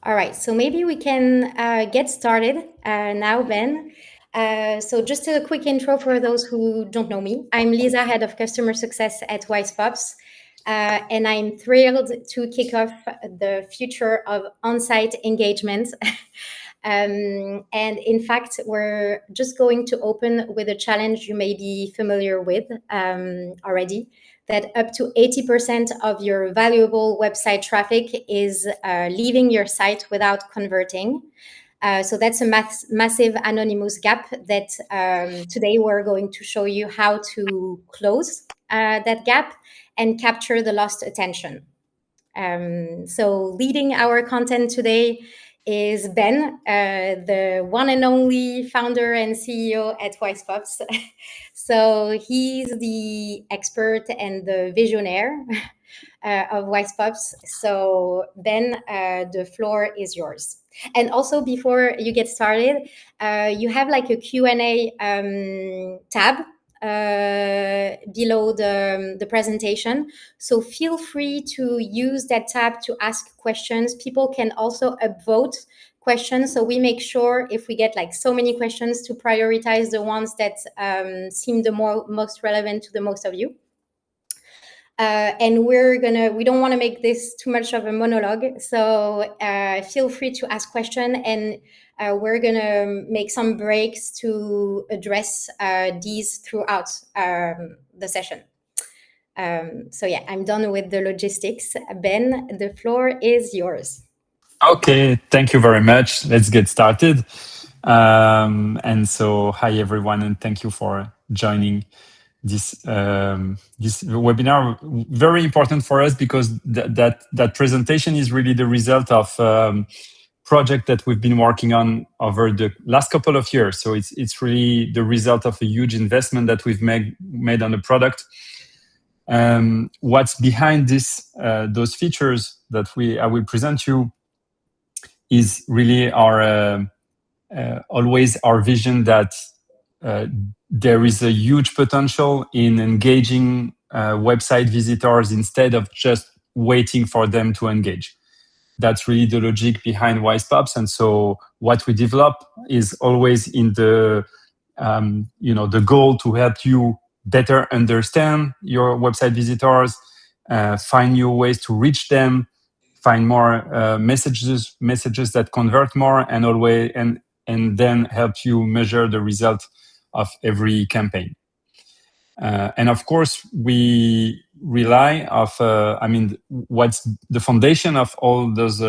All right, so maybe we can get started now, Ben. So just a quick intro for those who don't know me. I'm Lisa, Head of Customer Success at Wisepops, and I'm thrilled to kick off the future of on-site engagement. And in fact, we're just going to open with a challenge you may be familiar with already, that up to 80% of your valuable website traffic is leaving your site without converting. So that's a massive anonymous gap that today we're going to show you how to close that gap and capture the lost attention. So leading our content today is Ben, the one and only founder and CEO at Wisepops. So he's the expert and the visionaire of Wisepops. So Ben, the floor is yours. And also, before you get started, you have like a Q&A tab below the presentation. So feel free to use that tab to ask questions. People can also upvote questions. So we make sure, if we get like so many questions, to prioritize the ones that seem the most relevant to the most of you. And we don't want to make this too much of a monologue. So feel free to ask questions, and we're gonna make some breaks to address these throughout the session. So yeah, I'm done with the logistics. Ben, the floor is yours. Okay, thank you very much. Let's get started. And so, hi everyone, and thank you for joining this this webinar. Very important for us because that presentation is really the result of project that we've been working on over the last couple of years. So it's really the result of a huge investment that we've made on the product. What's behind this those features that I will present you is really our always our vision that there is a huge potential in engaging website visitors instead of just waiting for them to engage. That's really the logic behind Wisepops. And so what we develop is always in the the goal to help you better understand your website visitors, find new ways to reach them, find more messages that convert more, and then help you measure the result of every campaign. And of course, we rely what's the foundation of all those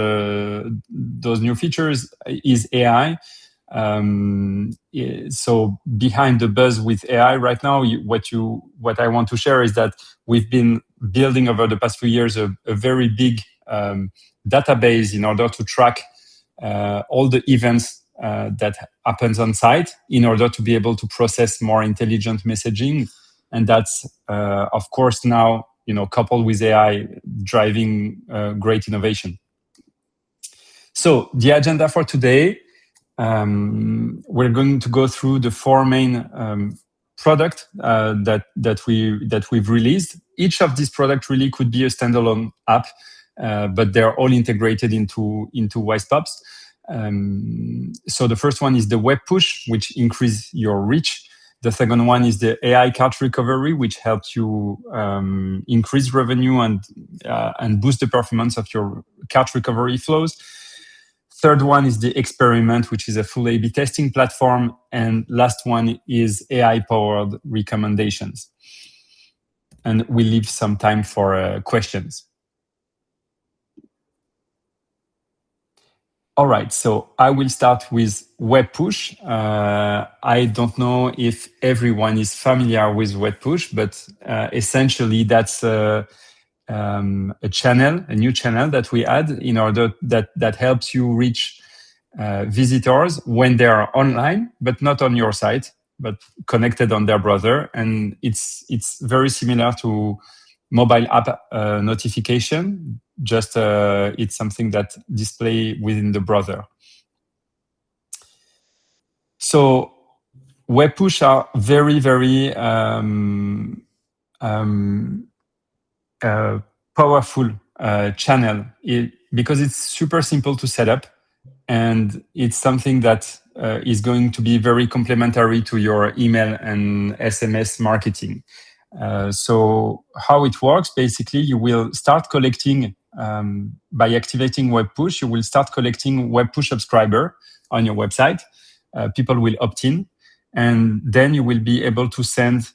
new features is AI. So behind the buzz with AI right now, what I want to share is that we've been building over the past few years a very big database in order to track all the events that happens on site in order to be able to process more intelligent messaging. And that's, of course, now, coupled with AI, driving great innovation. So the agenda for today, we're going to go through the four main products that we've released. Each of these products really could be a standalone app, but they're all integrated into Wisepops. So the first one is the web push, which increases your reach. The second one is the AI cart recovery, which helps you increase revenue and boost the performance of your cart recovery flows. Third one is the experiment, which is a full A/B testing platform. And last one is AI-powered recommendations. And we leave some time for questions. All right, so I will start with web push. I don't know if everyone is familiar with web push, but essentially that's a new channel that we add in order that helps you reach visitors when they are online, but not on your site, but connected on their browser. And it's very similar to mobile app notification. Just it's something that display within the browser. So web push are very, very powerful channel because it's super simple to set up, and it's something that is going to be very complementary to your email and SMS marketing. So how it works, basically, you will start collecting, by activating web push, you will start collecting web push subscriber on your website. People will opt in, and then you will be able to send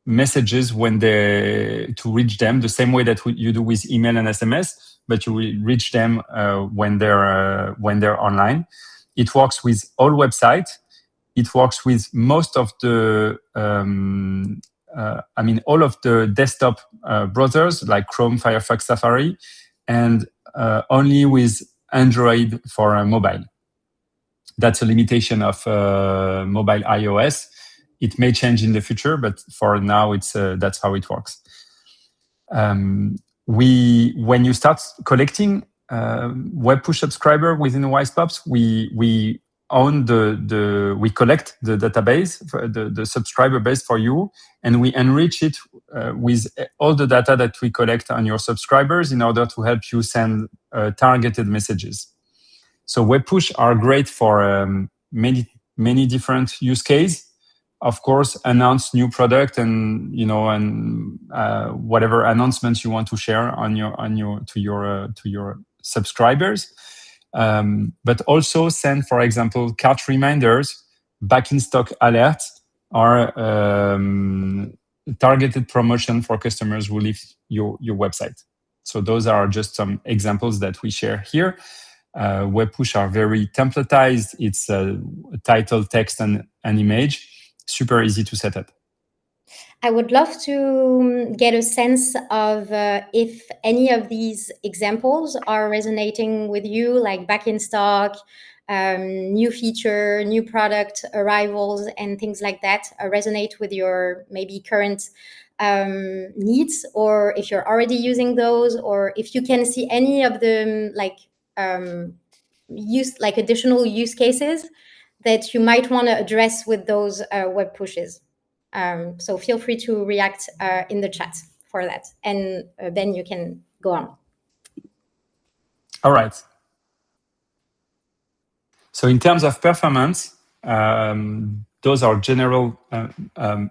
messages to reach them the same way that you do with email and SMS, but you will reach them when they're online. It works with all websites. It works with most of the all of the desktop browsers like Chrome, Firefox, Safari, and only with Android for mobile. That's a limitation of mobile iOS. It may change in the future, but for now, that's how it works. When you start collecting web push subscriber within Wisepops, we own we collect the database, the subscriber base for you, and we enrich it with all the data that we collect on your subscribers in order to help you send targeted messages. So web push are great for many different use cases. Of course, announce new product and whatever announcements you want to share to your subscribers. But also send, for example, cart reminders, back in stock alerts, or targeted promotion for customers who leave your website. So those are just some examples that we share here. Web push are very templatized. It's a title, text, and an image. Super easy to set up. I would love to get a sense of if any of these examples are resonating with you, like back in stock, new feature, new product arrivals, and things like that resonate with your maybe current needs, or if you're already using those, or if you can see any of them additional use cases that you might want to address with those web pushes. So feel free to react in the chat for that, and then you can go on. All right. So in terms of performance, those are general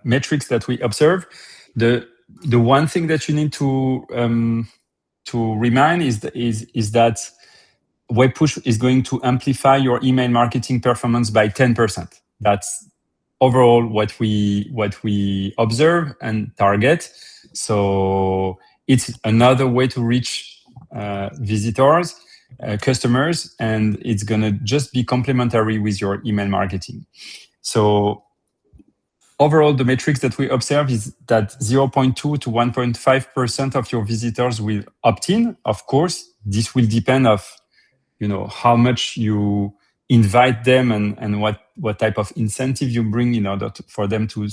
metrics that we observe. The one thing that you need to remind is that web push is going to amplify your email marketing performance by 10%. That's overall what we observe and target. So it's another way to reach visitors, customers, and it's gonna just be complementary with your email marketing. So overall, the metrics that we observe is that 0.2 to 1.5% of your visitors will opt in. Of course, this will depend of how much you invite them and what type of incentive you bring in order for them to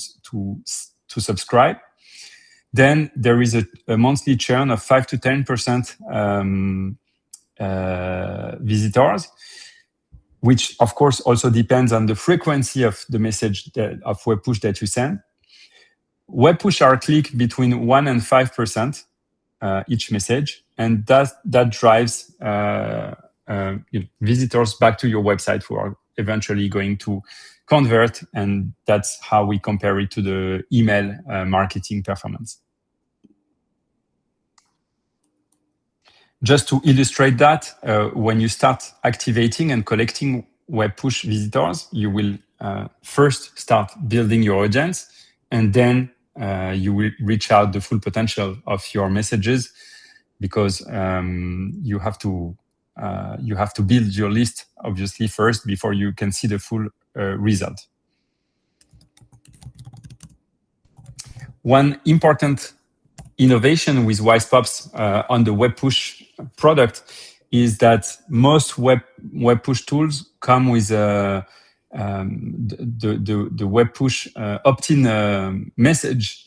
subscribe. Then there is a monthly churn of 5 to 10% visitors, which of course also depends on the frequency of the message of web push that you send. Web push are clicked between 1 and 5% each message, and that drives visitors back to your website who are eventually going to convert, and that's how we compare it to the email marketing performance. Just to illustrate that, when you start activating and collecting web push visitors, you will first start building your audience, and then you will reach out the full potential of your messages, because you have to build your list obviously first before you can see the full result. One important innovation with Wisepops on the web push product is that most web push tools come with the web push opt-in message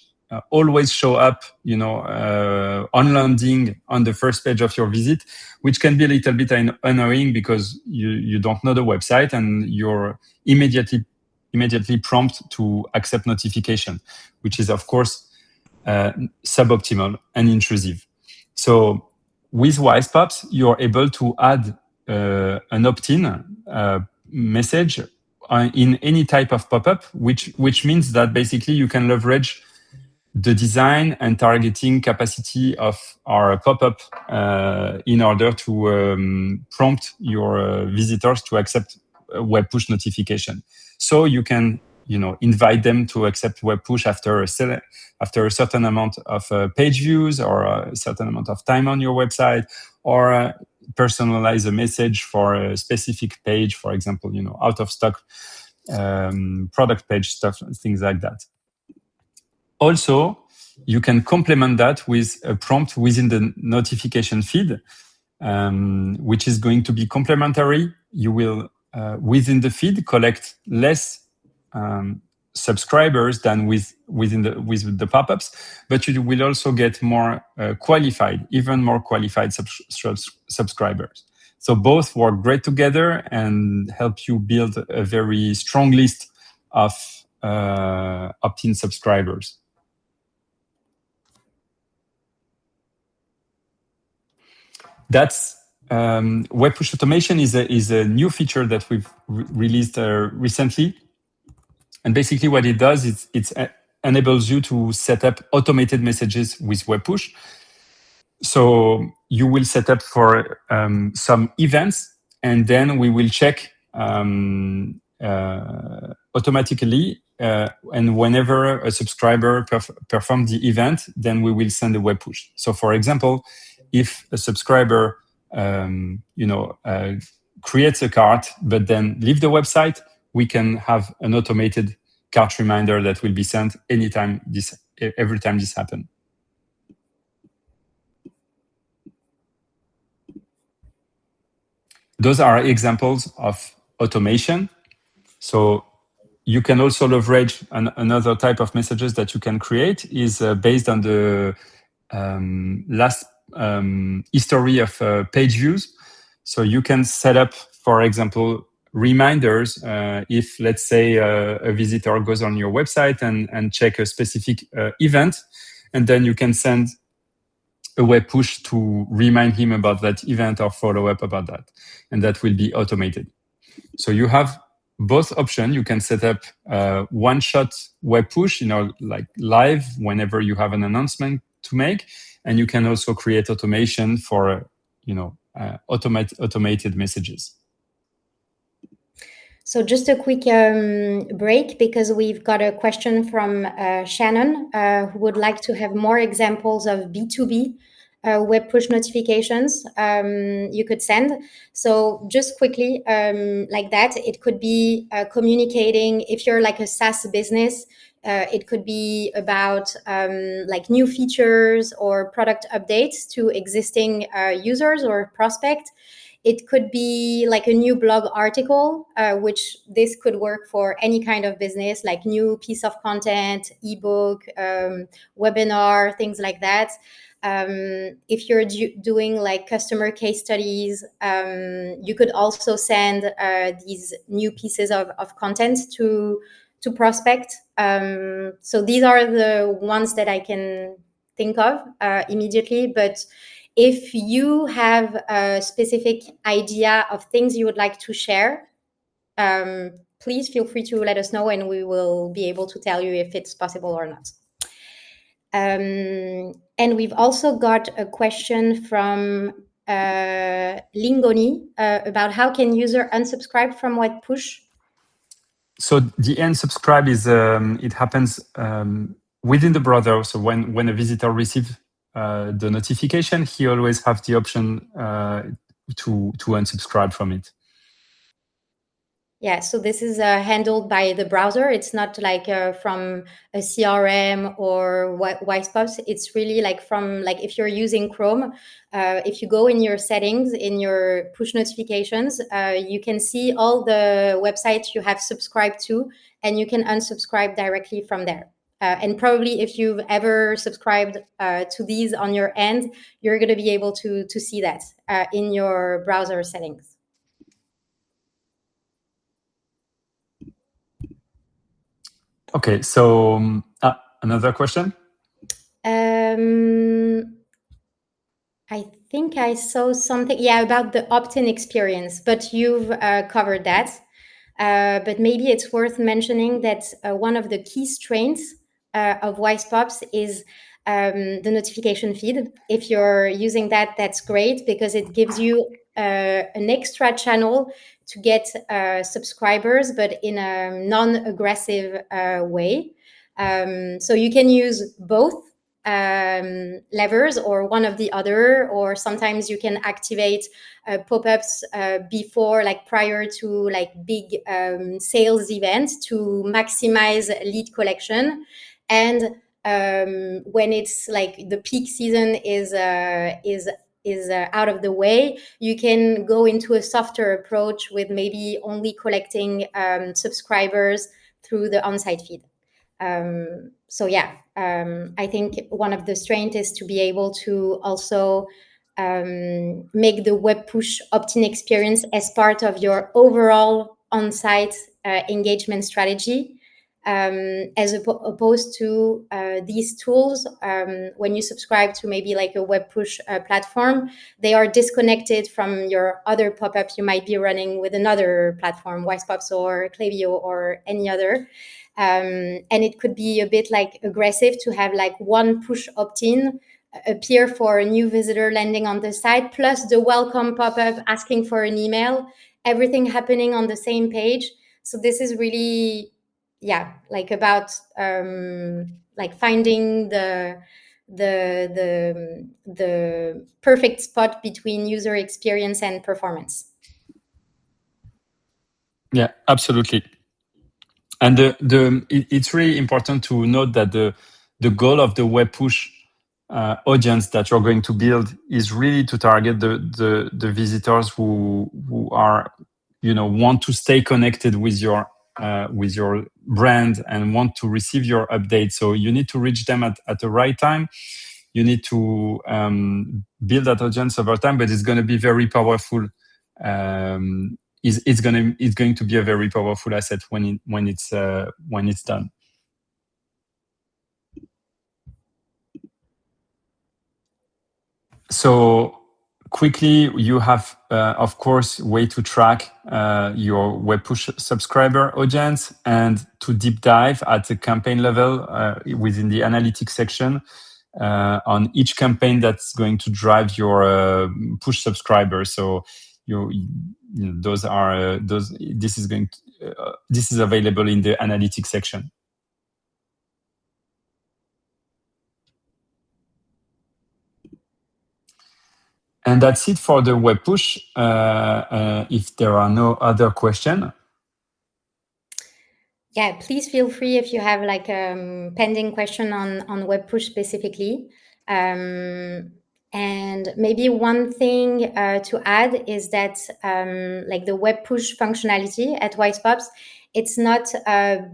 always show up, on landing on the first page of your visit, which can be a little bit annoying because you don't know the website and you're immediately prompt to accept notification, which is of course suboptimal and intrusive. So with Wisepops, you're able to add an opt-in message in any type of pop-up, which means that basically you can leverage the design and targeting capacity of our pop-up in order to prompt your visitors to accept a web push notification. So you can, invite them to accept web push after a certain amount of page views or a certain amount of time on your website, or personalize a message for a specific page, for example, out of stock product page stuff, things like that. Also, you can complement that with a prompt within the notification feed, which is going to be complementary. You will, within the feed, collect less subscribers than with the pop-ups, but you will also get more even more qualified subscribers. So both work great together and help you build a very strong list of opt-in subscribers. That's web push automation is a new feature that we've released recently, and basically what it does is it enables you to set up automated messages with web push. So you will set up for some events, and then we will check automatically. And whenever a subscriber performs the event, then we will send a web push. So, for example, if a subscriber, creates a cart but then leave the website, we can have an automated cart reminder that will be sent every time this happens. Those are examples of automation. So you can also leverage another type of messages that you can create is based on the last history of page views. So you can set up, for example, reminders if, let's say, a visitor goes on your website and check a specific event, and then you can send a web push to remind him about that event or follow up about that. And that will be automated. So you have both options. You can set up one-shot web push, like live whenever you have an announcement to make. And you can also create automation for, automated messages. So just a quick break, because we've got a question from Shannon, who would like to have more examples of B2B web push notifications you could send. So just quickly, like that, it could be communicating, if you're like a SaaS business, it could be about like new features or product updates to existing users or prospects. It could be like a new blog article, which this could work for any kind of business, like new piece of content, ebook, webinar, things like that. If you're doing like customer case studies, you could also send these new pieces of content to prospect. So these are the ones that I can think of immediately, but if you have a specific idea of things you would like to share, please feel free to let us know, and we will be able to tell you if it's possible or not. And we've also got a question from Lingoni about how can user unsubscribe from web push. So the unsubscribe is it happens within the browser. So when a visitor receives the notification, he always have the option to unsubscribe from it. Yeah, so this is handled by the browser. It's not like from a CRM or Wisepops. It's really like from, like, if you're using Chrome, if you go in your settings, in your push notifications, you can see all the websites you have subscribed to, and you can unsubscribe directly from there. And probably if you've ever subscribed to these on your end, you're going to be able to see that in your browser settings. Okay, so another question? I think I saw something, yeah, about the opt-in experience, but you've covered that. But maybe it's worth mentioning that one of the key strengths of Wisepops is the notification feed. If you're using that, that's great because it gives you an extra channel to get subscribers, but in a non-aggressive way. So you can use both levers or one of the other, or sometimes you can activate pop-ups before, like prior to like big sales events to maximize lead collection. And when it's like the peak season is out of the way, you can go into a softer approach with maybe only collecting subscribers through the on-site feed. So yeah, I think one of the strengths is to be able to also make the web push opt-in experience as part of your overall on-site engagement strategy, as opposed to these tools. When you subscribe to maybe like a web push platform, they are disconnected from your other pop-up you might be running with another platform, Wisepops or Klaviyo or any other. And it could be a bit like aggressive to have like one push opt-in appear for a new visitor landing on the site, plus the welcome pop-up asking for an email, everything happening on the same page. So this is really, yeah, like about like finding the perfect spot between user experience and performance. Yeah, absolutely. And it's really important to note that the goal of the web push audience that you're going to build is really to target the visitors who are, want to stay connected with your brand and want to receive your updates. So you need to reach them at the right time. You need to build that audience over time, but it's going to be very powerful. It's going to be a very powerful asset when it's done. So quickly, you have, of course, way to track your web push subscriber audience and to deep dive at the campaign level within the analytics section on each campaign that's going to drive your push subscribers. So those are those. This is available in the analytics section. And that's it for the web push. If there are no other questions. Yeah, please feel free if you have like a pending question on web push specifically. And maybe one thing to add is that like the web push functionality at Wisepops, it's not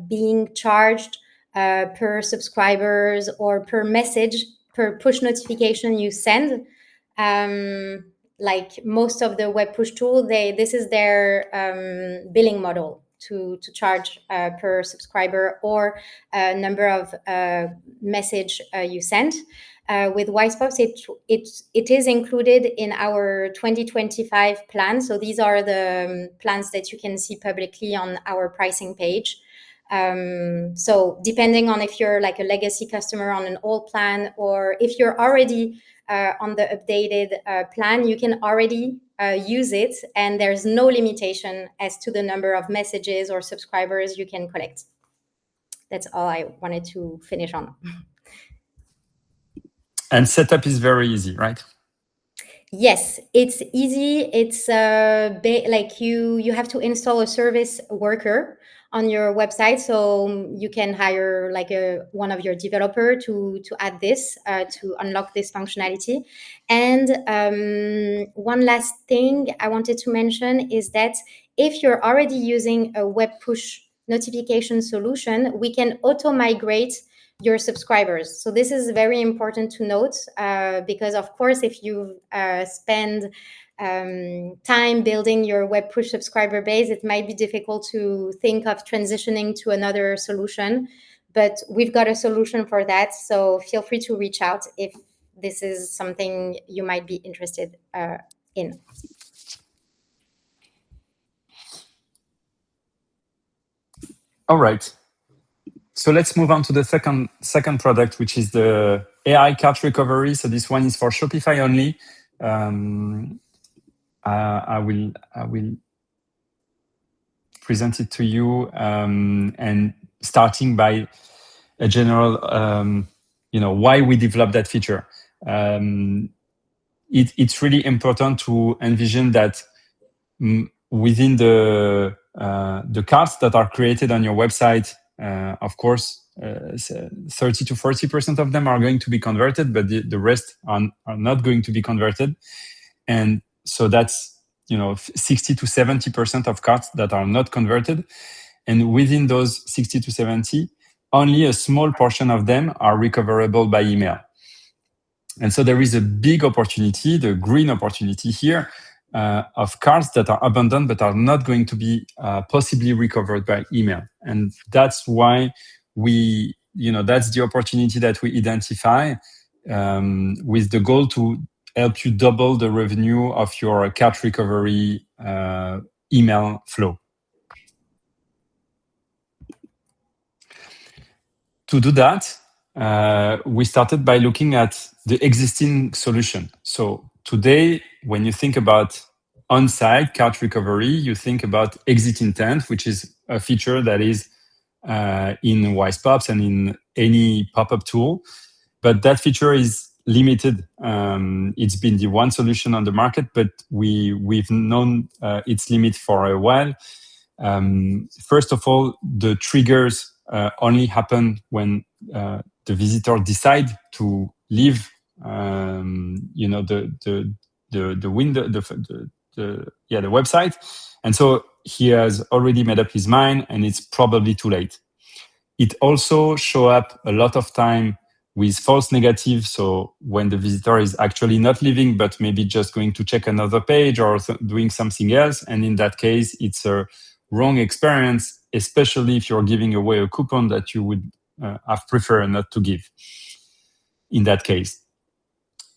being charged per subscribers or per message, per push notification you send. Like most of the web push tool, this is their billing model to charge per subscriber or number of message you sent. With Wisepops, it is included in our 2025 plan. So these are the plans that you can see publicly on our pricing page. So depending on if you're like a legacy customer on an old plan, or if you're already on the updated plan, you can already use it, and there's no limitation as to the number of messages or subscribers you can collect. That's all I wanted to finish on. And setup is very easy, right? Yes, it's easy. It's like you have to install a service worker on your website, so you can hire like one of your developer to add this to unlock this functionality. And one last thing I wanted to mention is that if you're already using a web push notification solution, we can auto migrate your subscribers. So this is very important to note because, of course, if you spend time building your web push subscriber base, it might be difficult to think of transitioning to another solution. But we've got a solution for that. So feel free to reach out if this is something you might be interested in. All right. So let's move on to the second product, which is the AI cart recovery. So this one is for Shopify only. I will present it to you, and starting by a general, why we developed that feature. It's really important to envision that within the carts that are created on your website, of course, 30 to 40% of them are going to be converted, but the rest are not going to be converted. And so that's 60 to 70% of carts that are not converted. And within those 60 to 70, only a small portion of them are recoverable by email. And so there is a big opportunity, the green opportunity here, of carts that are abandoned but are not going to be possibly recovered by email. And that's why that's the opportunity that we identify, with the goal to help you double the revenue of your cart recovery email flow. To do that, we started by looking at the existing solution. So today, when you think about on-site cart recovery, you think about exit intent, which is a feature that is in Wisepops and in any pop-up tool. But that feature is limited. It's been the one solution on the market, but we've known its limit for a while. First of all, the triggers only happen when the visitor decide to leave, the window, the website, and so he has already made up his mind, and it's probably too late. It also show up a lot of time with false negative. So when the visitor is actually not leaving, but maybe just going to check another page or doing something else, and in that case, it's a wrong experience, especially if you're giving away a coupon that you would have preferred not to give in that case.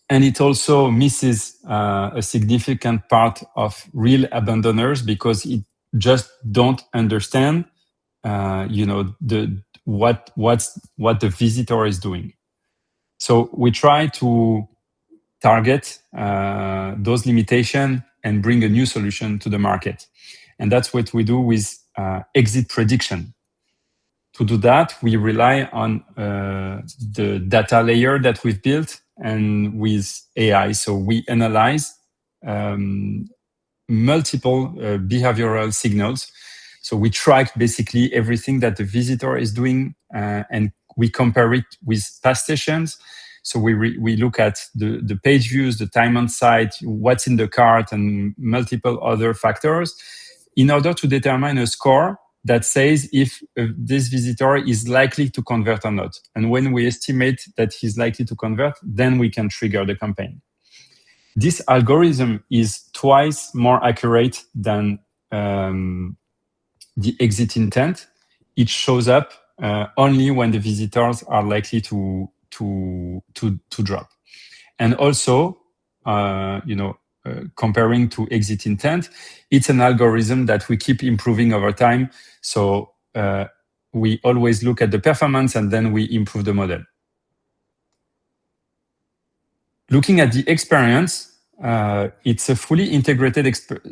And it also misses a significant part of real abandoners because it just don't understand, what the visitor is doing. So we try to target those limitations and bring a new solution to the market. And that's what we do with exit prediction. To do that, we rely on the data layer that we've built and with AI. So we analyze multiple behavioral signals. So we track basically everything that the visitor is doing, and we compare it with past sessions. So we look at the page views, the time on site, what's in the cart, and multiple other factors in order to determine a score that says if this visitor is likely to convert or not. And when we estimate that he's likely to convert, then we can trigger the campaign. This algorithm is twice more accurate than the exit intent. It shows up only when the visitors are likely to drop. And also, comparing to exit intent, it's an algorithm that we keep improving over time. So we always look at the performance and then we improve the model. Looking at the experience, it's a fully integrated experience.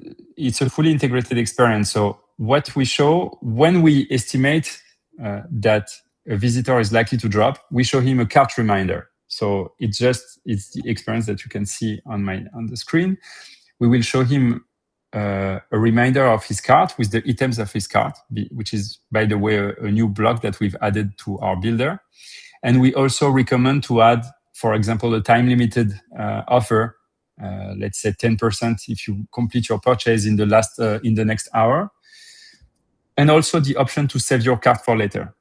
So what we show when we estimate that a visitor is likely to drop, we show him a cart reminder. So it's the experience that you can see on the screen. We will show him a reminder of his cart with the items of his cart, which is, by the way, a new block that we've added to our builder. And we also recommend to add, for example, a time-limited offer, let's say 10% if you complete your purchase in the next hour, and also the option to save your cart for later.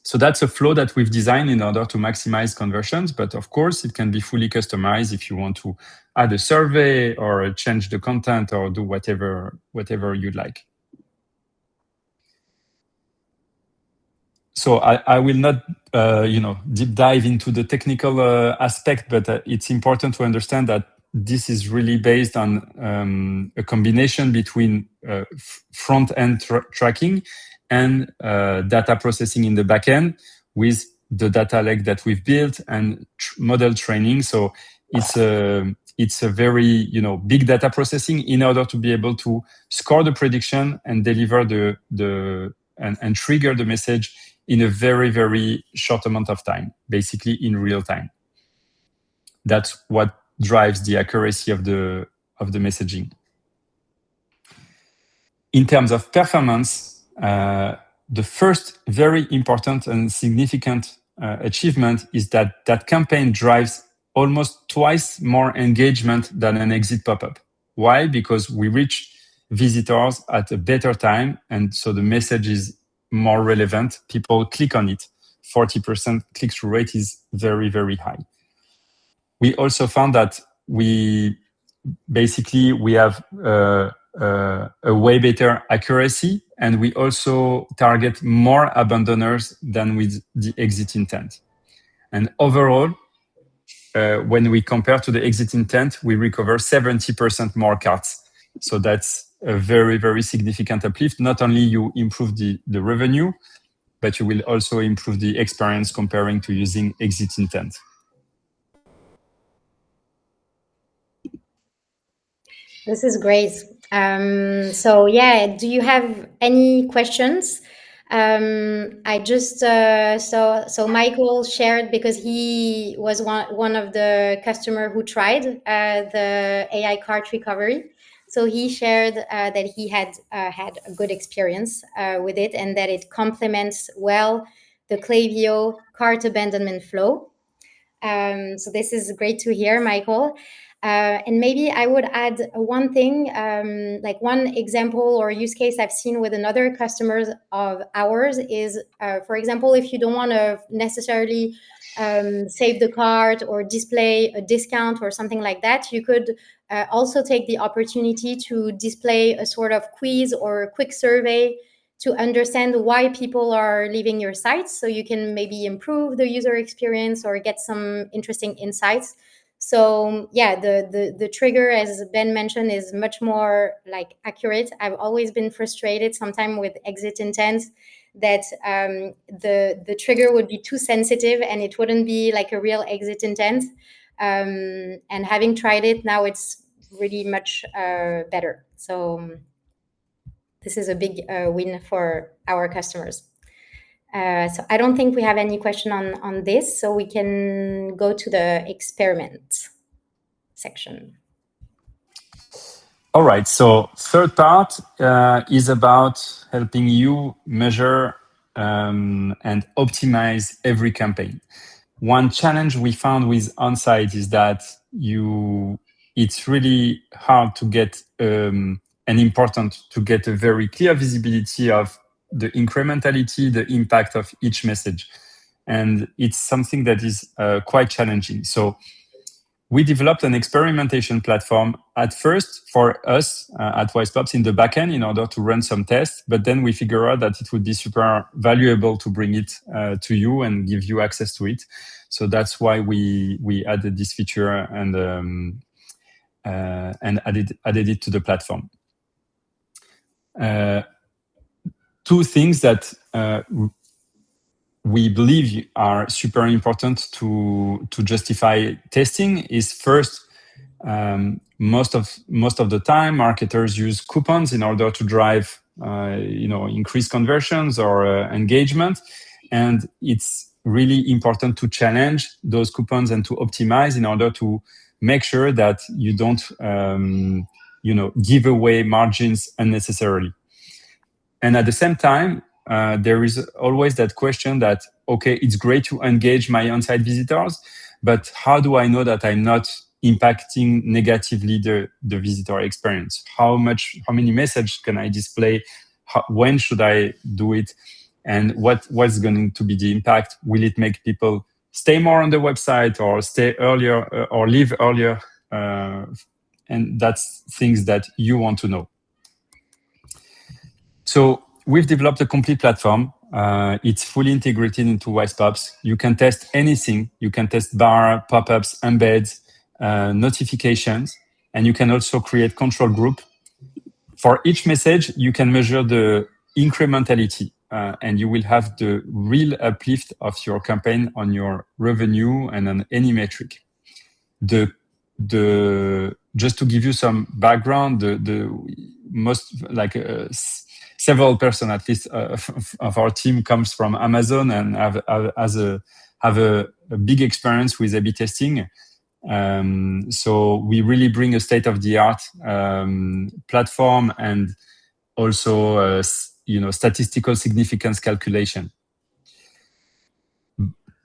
So that's a flow that we've designed in order to maximize conversions, but of course it can be fully customized if you want to add a survey or change the content or do whatever you'd like. So I will not, deep dive into the technical aspect, but it's important to understand that this is really based on a combination between front-end tracking and data processing in the backend with the data lake that we've built and model training. So it's a very big data processing in order to be able to score the prediction and deliver and trigger the message in a very, very short amount of time, basically in real time. That's what drives the accuracy of the messaging. In terms of performance, the first very important and significant achievement is that campaign drives almost twice more engagement than an exit pop-up. Why? Because we reach visitors at a better time, and so the message is more relevant. People click on it. 40% click-through rate is very, very high. We also found that we have a way better accuracy, and we also target more abandoners than with the exit intent. And overall, when we compare to the exit intent, we recover 70% more carts. So that's a very, very significant uplift. Not only you improve the revenue, but you will also improve the experience comparing to using exit intent. This is great. So yeah, do you have any questions? I just so Michael shared, because he was one of the customer who tried the AI cart recovery. So he shared that he had had a good experience with it, and that it complements well the Klaviyo cart abandonment flow. So this is great to hear, Michael. And maybe I would add one thing, like one example or use case I've seen with another customers of ours is, for example, if you don't want to necessarily save the cart or display a discount or something like that, you could also take the opportunity to display a sort of quiz or a quick survey to understand why people are leaving your site, so you can maybe improve the user experience or get some interesting insights. So yeah, the trigger, as Ben mentioned, is much more like accurate. I've always been frustrated sometimes with exit intent that the trigger would be too sensitive and it wouldn't be like a real exit intent. And having tried it now, it's really much better. So this is a big win for our customers. So I don't think we have any question on this, so we can go to the experiment section. All right, so third part is about helping you measure and optimize every campaign. One challenge we found with Onsite is that it's really hard to get and important to get a very clear visibility of the incrementality, the impact of each message. And it's something that is quite challenging. So we developed an experimentation platform at first for us at Wisepops in the backend in order to run some tests, but then we figured out that it would be super valuable to bring it to you and give you access to it. So that's why we added this feature and added it to the platform. Two things that we believe are super important to justify testing is first, most of the time marketers use coupons in order to drive increased conversions or engagement, and it's really important to challenge those coupons and to optimize in order to make sure that you don't give away margins unnecessarily. And at the same time, there is always that question that, okay, it's great to engage my on-site visitors, but how do I know that I'm not impacting negatively the visitor experience? How many messages can I display? When should I do it? And what's going to be the impact? Will it make people stay more on the website or stay earlier or leave earlier? And that's things that you want to know. So we've developed a complete platform It's fully integrated into Wisepops. You can test anything. You can test bar, pop-ups, embeds, notifications, and you can also create control group. For each message, you can measure the incrementality, and you will have the real uplift of your campaign on your revenue and on any metric. Just to give you some background, the most several person at least of our team comes from Amazon and have a big experience with A/B testing. So we really bring a state-of-the-art platform and also statistical significance calculation.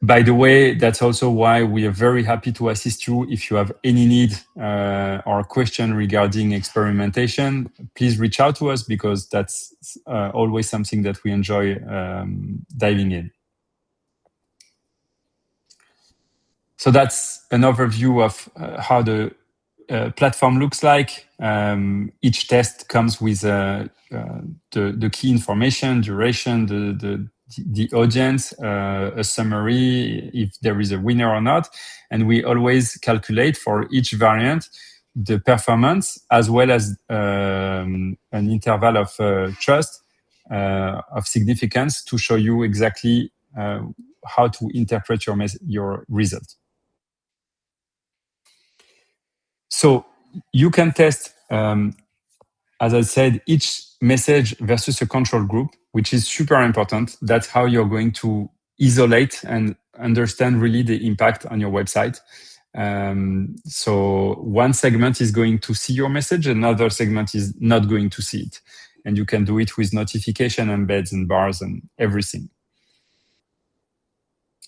By the way, that's also why we are very happy to assist you if you have any need or question regarding experimentation. Please reach out to us because that's always something that we enjoy diving in. So that's an overview of how the platform looks like. Each test comes with the key information, duration, the audience, a summary, if there is a winner or not. And we always calculate for each variant the performance as well as an interval of trust, of significance to show you exactly how to interpret your result. So you can test, as I said, each message versus a control group, which is super important. That's how you're going to isolate and understand really the impact on your website. So one segment is going to see your message, another segment is not going to see it. And you can do it with notification embeds and bars and everything.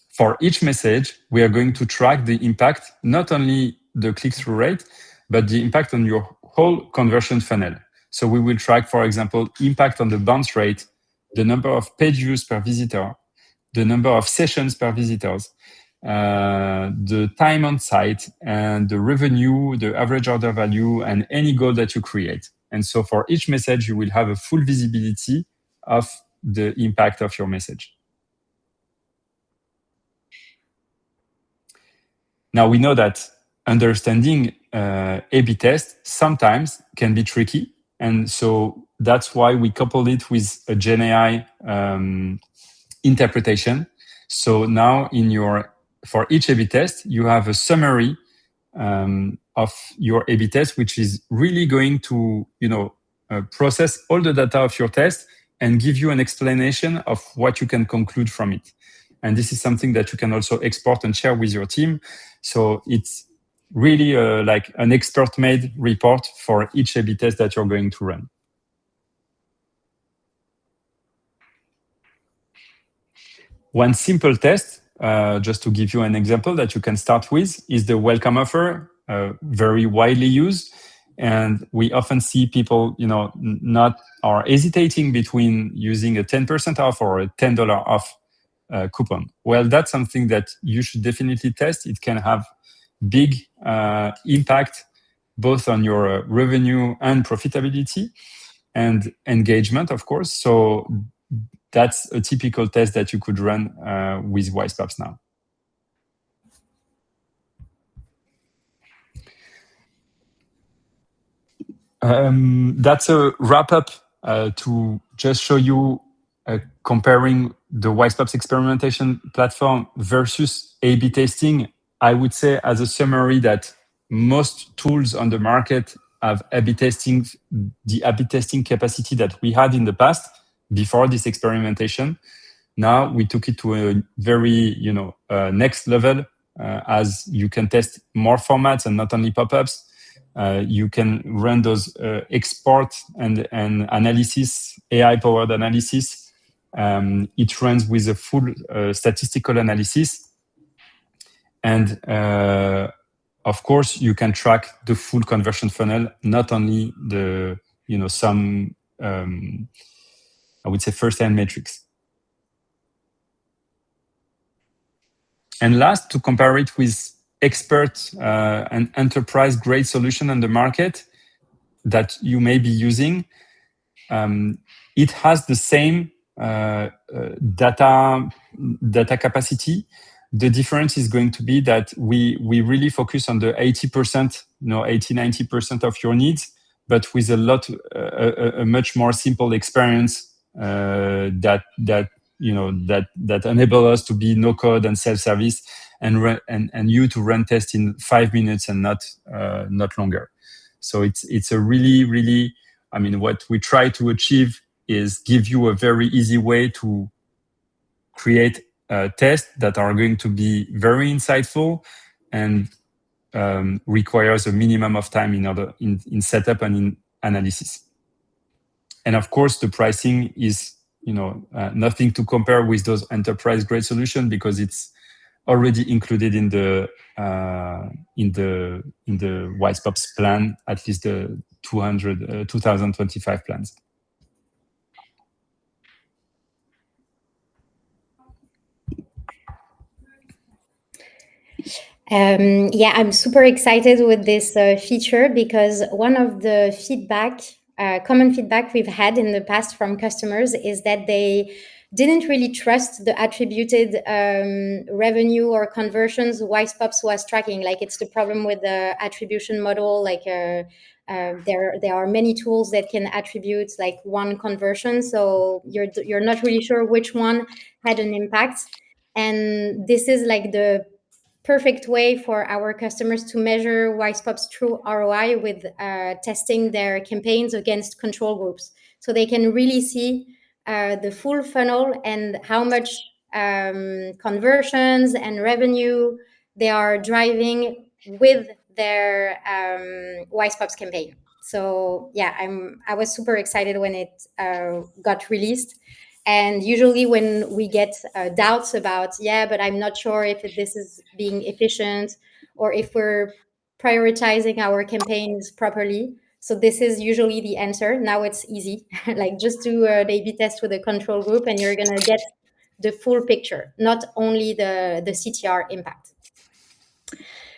For each message, we are going to track the impact, not only the click-through rate, but the impact on your whole conversion funnel. So we will track, for example, impact on the bounce rate, the number of page views per visitor, the number of sessions per visitors, the time on site, and the revenue, the average order value, and any goal that you create. And so for each message, you will have a full visibility of the impact of your message. Now we know that understanding A/B test sometimes can be tricky. And so that's why we coupled it with a GenAI interpretation. So now for each A/B test, you have a summary of your A/B test, which is really going to process all the data of your test and give you an explanation of what you can conclude from it. And this is something that you can also export and share with your team. So it's really like an expert-made report for each A/B test that you're going to run. One simple test, just to give you an example that you can start with, is the welcome offer, very widely used. And we often see people, not are hesitating between using a 10% off or a $10 off coupon. Well, that's something that you should definitely test. It can have big impact both on your revenue and profitability and engagement, of course. So that's a typical test that you could run with Wisepops now. That's a wrap up to just show you comparing the Wisepops experimentation platform versus A/B testing. I would say as a summary that most tools on the market have A/B testing, the A/B testing capacity that we had in the past before this experimentation. Now we took it to a very, next level as you can test more formats and not only pop-ups. You can run those export and analysis, AI-powered analysis. It runs with a full statistical analysis. And of course, you can track the full conversion funnel, not only the, some, I would say, first-hand metrics. And last, to compare it with expert and enterprise-grade solution on the market that you may be using, it has the same data capacity. The difference is going to be that we really focus on the 80%, 80-90% of your needs, but with a much more simple experience that enable us to be no code and self-service and you to run tests in 5 minutes and not longer. So it's a really, I mean, what we try to achieve is give you a very easy way to create tests that are going to be very insightful and requires a minimum of time in setup and in analysis. And of course, the pricing is nothing to compare with those enterprise grade solutions because it's already included in the Wisepops plan, at least the 2025 plans. Yeah, I'm super excited with this feature because one of the common feedback we've had in the past from customers is that they didn't really trust the attributed revenue or conversions Wisepops was tracking. Like it's the problem with the attribution model. Like there are many tools that can attribute like one conversion, so you're not really sure which one had an impact. And this is like the perfect way for our customers to measure Wisepops' true ROI with testing their campaigns against control groups. So they can really see the full funnel and how much conversions and revenue they are driving with their Wisepops campaign. So yeah, I was super excited when it got released. And usually when we get doubts about, but I'm not sure if this is being efficient or if we're prioritizing our campaigns properly. So this is usually the answer. Now it's easy. Like just do an A/B test with a control group and you're going to get the full picture, not only the CTR impact.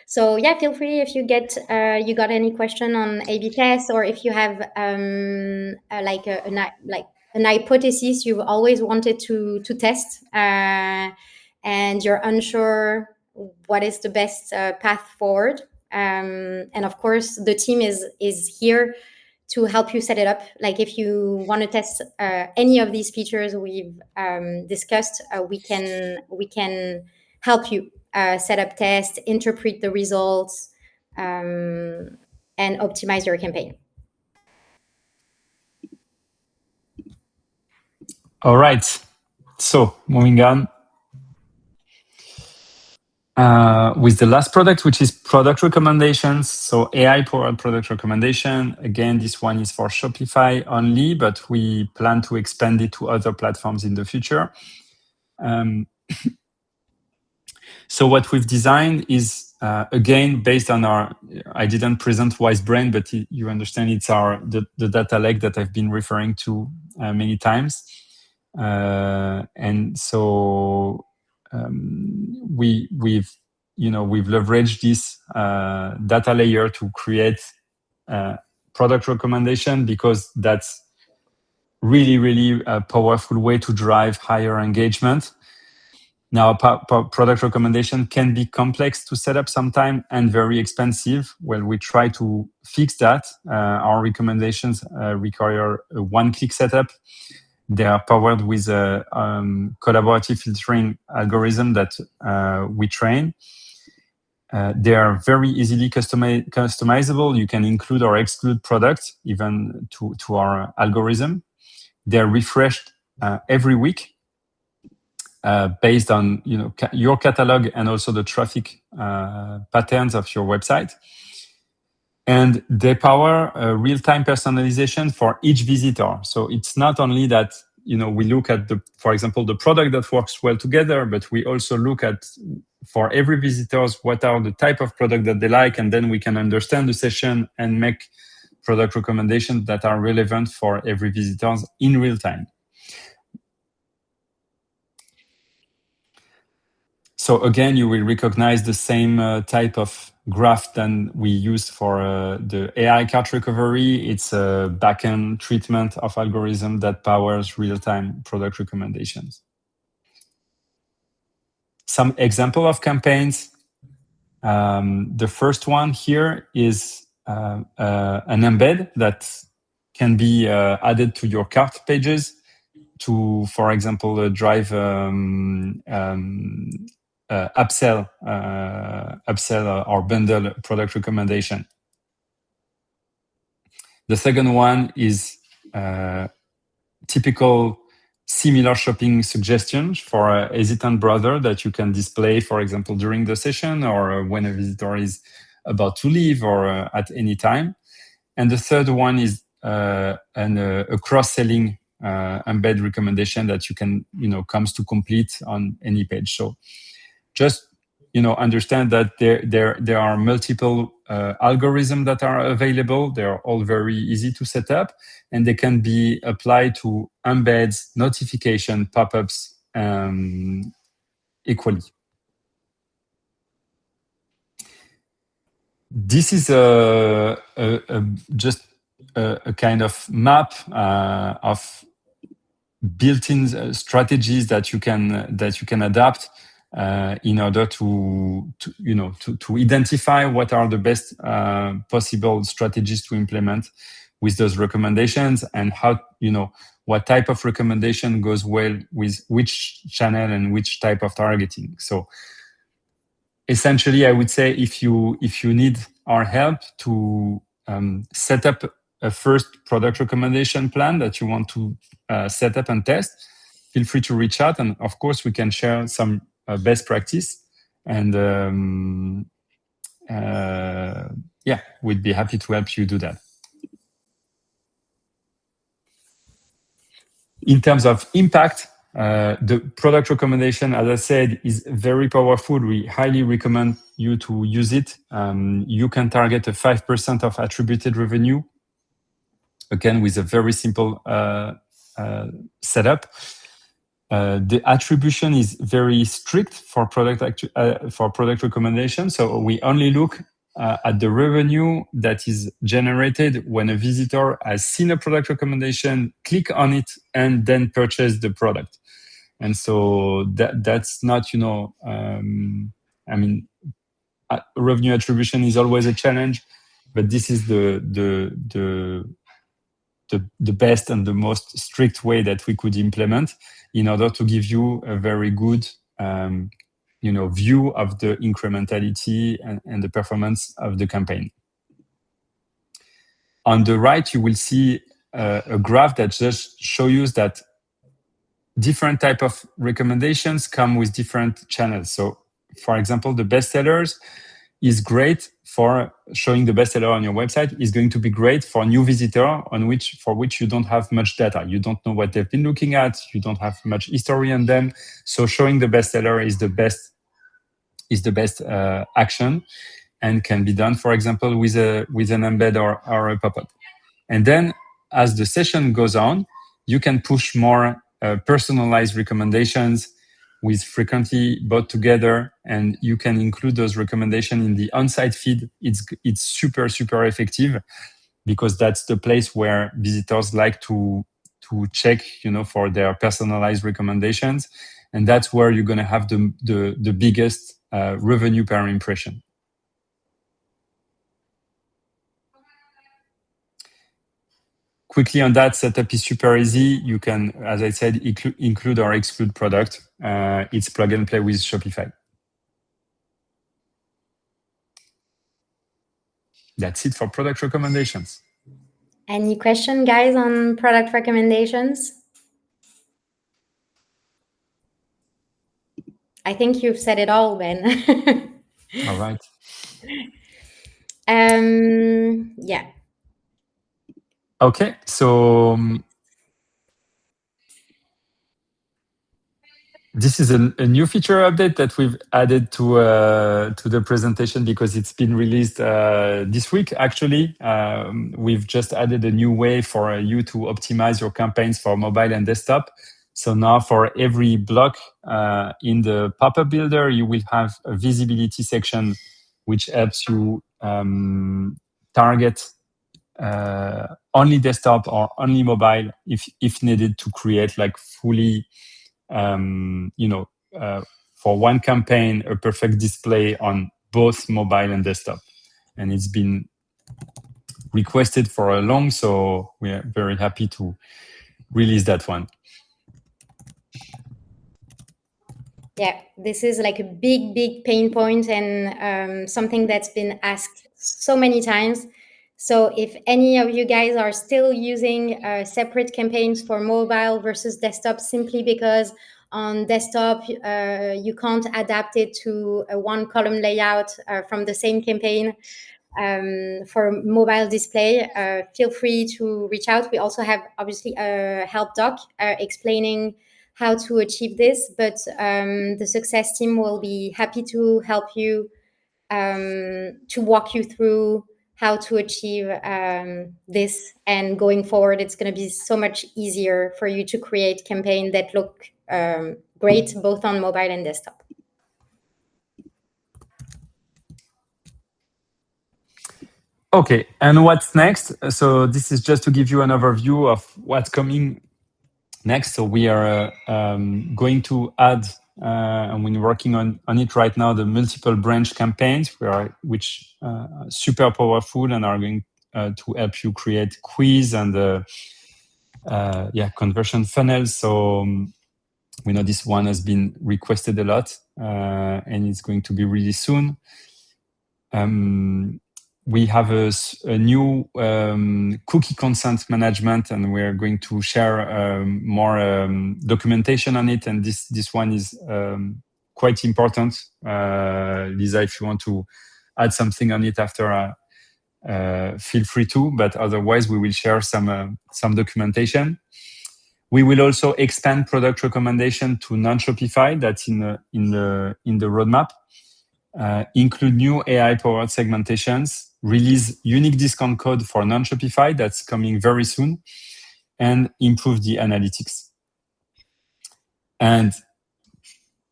So yeah, feel free if you got any question on A/B tests, or if you have like an hypothesis you've always wanted to test and you're unsure what is the best path forward. And of course, the team is here to help you set it up. Like if you want to test any of these features we've discussed, we can help you set up tests, interpret the results, and optimize your campaign. All right. So moving on with the last product, which is product recommendations. So AI-powered product recommendation. Again, this one is for Shopify only, but we plan to expand it to other platforms in the future. So what we've designed is, again, based on I didn't present WiseBrain, but you understand it's the data lake that I've been referring to many times. And so we've leveraged this data layer to create product recommendation because that's really a powerful way to drive higher engagement. Now, product recommendation can be complex to set up sometimes and very expensive. Well, we try to fix that. Our recommendations require a one-click setup. They are powered with a collaborative filtering algorithm that we train. They are very easily customizable. You can include or exclude products even to our algorithm. They're refreshed every week. Based on your catalog and also the traffic patterns of your website, and they power real-time personalization for each visitor. So it's not only that we look at for example, the product that works well together, but we also look at for every visitors what are the type of product that they like, and then we can understand the session and make product recommendations that are relevant for every visitors in real time. So again, you will recognize the same type of graph than we used for the AI cart recovery. It's a backend treatment of algorithm that powers real-time product recommendations. Some example of campaigns. The first one here is an embed that can be added to your cart pages to, for example, drive upsell or bundle product recommendation. The second one is typical similar shopping suggestions for a hesitant browser that you can display, for example, during the session or when a visitor is about to leave or at any time. And the third one is a cross-selling embed recommendation that you can, comes to complete on any page. So just, understand that there are multiple algorithms that are available. They are all very easy to set up, and they can be applied to embeds, notification, pop-ups equally. This is just a kind of map of built-in strategies that you can adapt in order to identify what are the best possible strategies to implement with those recommendations, and how what type of recommendation goes well with which channel and which type of targeting. So essentially, I would say if you need our help to set up a first product recommendation plan that you want to set up and test, feel free to reach out, and of course we can share some best practice, and we'd be happy to help you do that. In terms of impact, the product recommendation, as I said, is very powerful. We highly recommend you to use it. You can target a 5% of attributed revenue, again, with a very simple setup. The attribution is very strict for product recommendation. So we only look at the revenue that is generated when a visitor has seen a product recommendation, click on it, and then purchase the product. And so that's not, revenue attribution is always a challenge, but this is the best and the most strict way that we could implement in order to give you a very good view of the incrementality and the performance of the campaign. On the right, you will see a graph that just shows you that different type of recommendations come with different channels. So, for example, the bestsellers is great for showing the bestseller on your website, is going to be great for new visitor for which you don't have much data. You don't know what they've been looking at. You don't have much history on them. So showing the bestseller is the best action, and can be done, for example, with an embed or a pop-up. And then as the session goes on, you can push more personalized recommendations with frequently bought together, and you can include those recommendations in the Onsite feed. It's super, super effective, because that's the place where visitors like to check, for their personalized recommendations, and that's where you're going to have the biggest revenue per impression. Quickly on that, setup is super easy. You can, as I said, include or exclude product. It's plug and play with Shopify. That's it for product recommendations. Any question, guys, on product recommendations? I think you've said it all, Ben. All right. Yeah. Okay, so this is a new feature update that we've added to the presentation, because it's been released this week. Actually, we've just added a new way for you to optimize your campaigns for mobile and desktop. So now for every block in the pop-up builder, you will have a visibility section which helps you target only desktop or only mobile if needed to create like fully, for one campaign, a perfect display on both mobile and desktop. And it's been requested for a long, so we are very happy to release that one. Yeah, this is like a big pain point and something that's been asked so many times. So if any of you guys are still using separate campaigns for mobile versus desktop simply because on desktop you can't adapt it to a one column layout from the same campaign, for mobile display, feel free to reach out. We also have obviously a help doc explaining how to achieve this, but the success team will be happy to help you, to walk you through how to achieve this. And going forward, it's going to be so much easier for you to create campaigns that look great both on mobile and desktop. Okay, and what's next? So this is just to give you an overview of what's coming next. So we are going to add, and we're working on it right now, the multiple branch campaigns, which are super powerful and are going to help you create quiz and conversion funnels. So we know this one has been requested a lot, and it's going to be really soon. We have a new cookie consent management, and we're going to share more documentation on it. And this one is quite important. Lisa, if you want to add something on it after, feel free to. But otherwise, we will share some documentation. We will also expand product recommendation to non-Shopify. That's in the roadmap. Include new AI-powered segmentations, release unique discount code for non-Shopify, that's coming very soon, and improve the analytics. And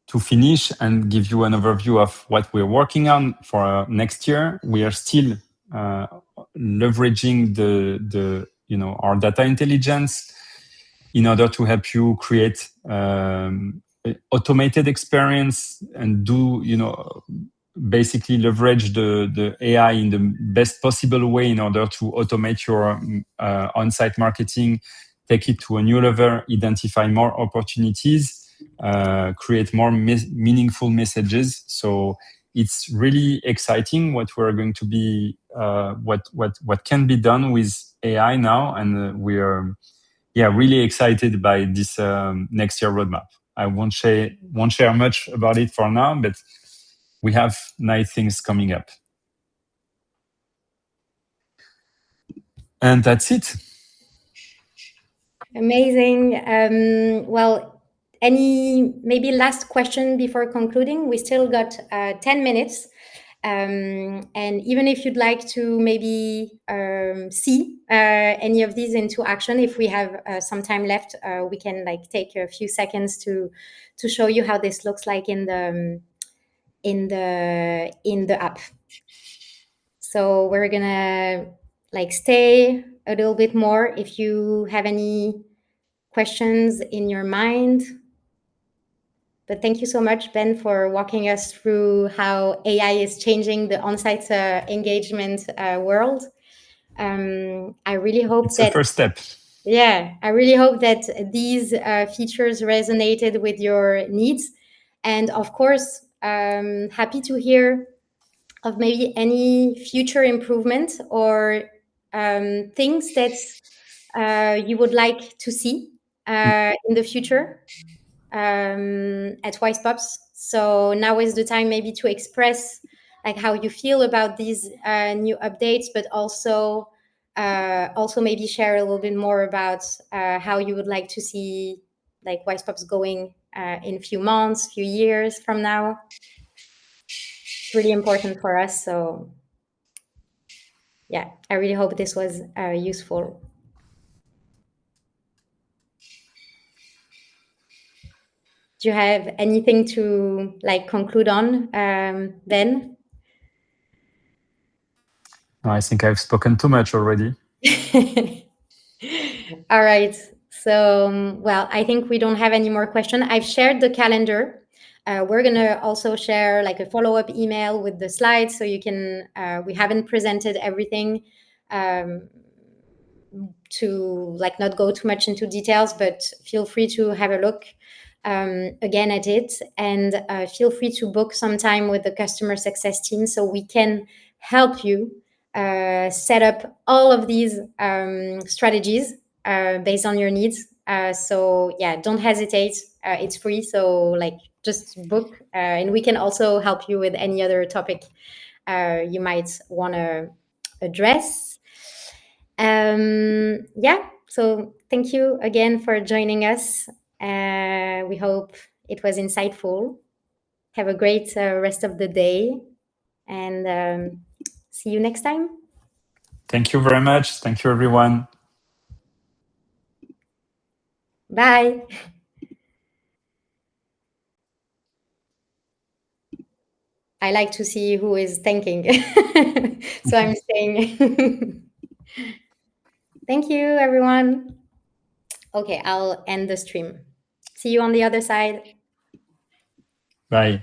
to finish and give you an overview of what we're working on for next year, we are still leveraging our data intelligence in order to help you create automated experience and basically leverage the AI in the best possible way in order to automate your on-site marketing, take it to a new level, identify more opportunities, create more meaningful messages. So it's really exciting what we're going to be, what can be done with AI now, and we are really excited by this next year roadmap. I won't share much about it for now, but we have nice things coming up. And that's it. Amazing. Well, any maybe last question before concluding? We still got 10 minutes. And even if you'd like to maybe see any of these into action, if we have some time left, we can take a few seconds to show you how this looks like in the app. So we're gonna stay a little bit more if you have any questions in your mind. But thank you so much, Ben, for walking us through how AI is changing the on-site engagement world. I really hope it's the first step. Yeah, I really hope that these features resonated with your needs. And of course, happy to hear of maybe any future improvement or things that you would like to see in the future at Wisepops. So now is the time maybe to express how you feel about these new updates, but also maybe share a little bit more about how you would like to see Wisepops going in a few months, few years from now. It's really important for us. So yeah, I really hope this was useful. Do you have anything to like conclude on, Ben? No, I think I've spoken too much already. All right. So, well, I think we don't have any more questions. I've shared the calendar. We're going to also share like a follow-up email with the slides so you can, we haven't presented everything to like not go too much into details, but feel free to have a look again at it, and feel free to book some time with the customer success team so we can help you set up all of these strategies based on your needs. So yeah, don't hesitate. It's free, so like just book, and we can also help you with any other topic you might want to address. Yeah, so thank you again for joining us. We hope it was insightful. Have a great rest of the day, and see you next time. Thank you very much. Thank you, everyone. Bye. I like to see who is thanking. So I'm saying thank you, everyone. Okay, I'll end the stream. See you on the other side. Bye.